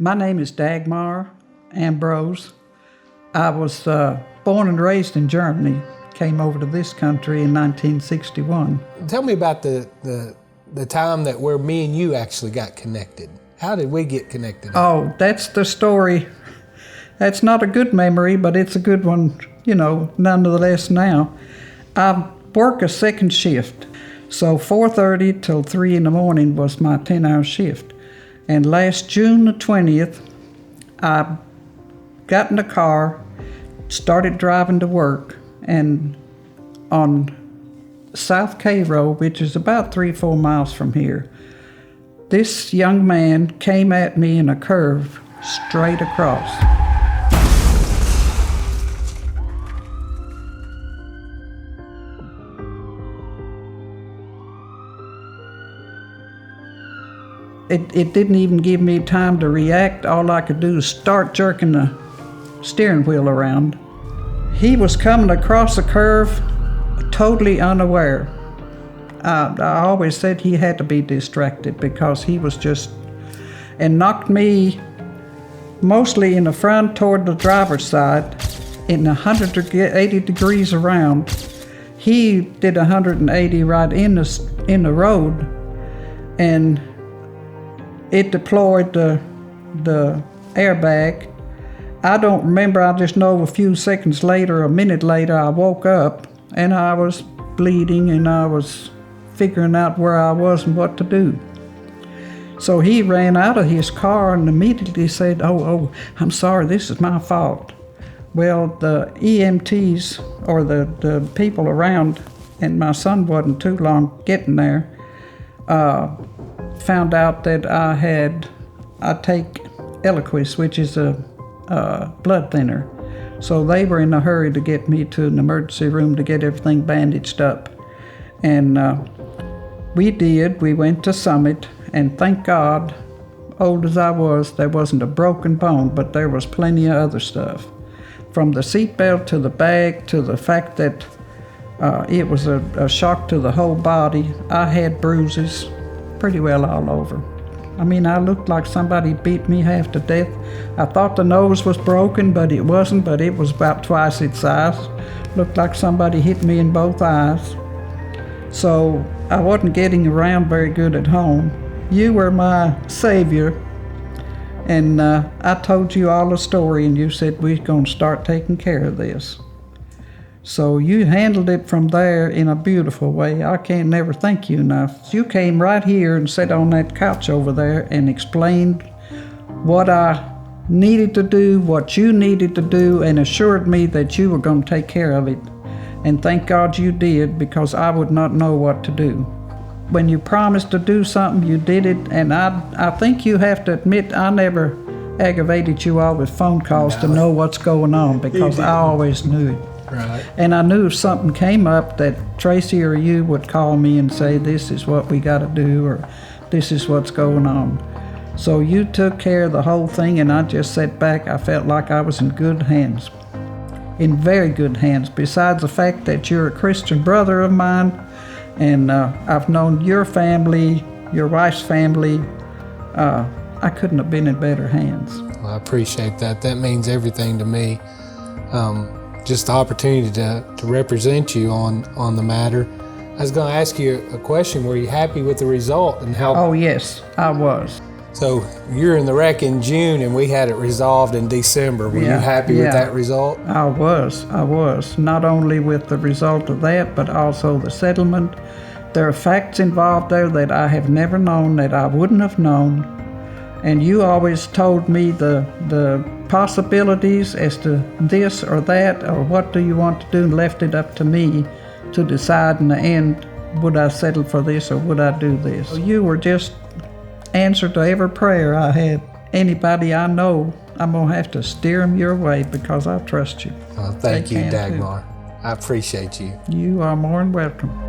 My name is Dagmar Ambrose. I was born and raised in Germany, came over to this country in 1961. Tell me about the time where me and you actually got connected. How did we get connected? Oh, that's the story. That's not a good memory, but it's a good one, nonetheless now. I work a second shift, so 4:30 till 3 in the morning was my 10-hour shift. And last June the 20th, I got in the car, started driving to work, and on South K Road, which is about 3-4 miles from here, this young man came at me in a curve straight across. It didn't even give me time to react. All I could do was start jerking the steering wheel around. He was coming across the curve totally unaware. I always said he had to be distracted because he was and knocked me mostly in the front toward the driver's side in 180 degrees around. He did 180 right in the road, and it deployed the airbag. I don't remember, I just know a few seconds later, a minute later, I woke up and I was bleeding and I was figuring out where I was and what to do. So he ran out of his car and immediately said, oh, I'm sorry, this is my fault. Well, the EMTs, or the people around, and my son wasn't too long getting there, found out that I take Eliquis, which is a blood thinner. So they were in a hurry to get me to an emergency room to get everything bandaged up. And we went to Summit, and thank God, old as I was, there wasn't a broken bone, but there was plenty of other stuff. From the seatbelt to the bag to the fact that it was a shock to the whole body. I had bruises pretty well all over. I mean, I looked like somebody beat me half to death. I thought the nose was broken, but it wasn't, but it was about twice its size. Looked like somebody hit me in both eyes. So I wasn't getting around very good at home. You were my savior, and I told you all the story, and you said we're going to start taking care of this. So you handled it from there in a beautiful way. I can't never thank you enough. You came right here and sat on that couch over there and explained what I needed to do, what you needed to do, and assured me that you were going to take care of it. And thank God you did, because I would not know what to do. When you promised to do something, you did it, and I think you have to admit I never aggravated you all with phone calls to know what's going on, because I always knew it. Right. And I knew if something came up that Tracy or you would call me and say, this is what we got to do, or this is what's going on. So you took care of the whole thing, and I just sat back. I felt like I was in good hands, in very good hands, besides the fact that you're a Christian brother of mine, and I've known your family, your wife's family. I couldn't have been in better hands. Well, I appreciate that. That means everything to me. Just the opportunity to represent you on the matter. I was going to ask you a question. Were you happy with the result and how? Oh yes, I was. So you're in the wreck in June and we had it resolved in December. Were you happy with that result? I was. Not only with the result of that, but also the settlement. There are facts involved there that I have never known, that I wouldn't have known. And you always told me the possibilities as to this or that, or what do you want to do, and left it up to me to decide in the end, would I settle for this or would I do this? So you were just answer to every prayer I had. Anybody I know, I'm going to have to steer them your way because I trust you. Well, thank you, Dagmar. I appreciate you. You are more than welcome.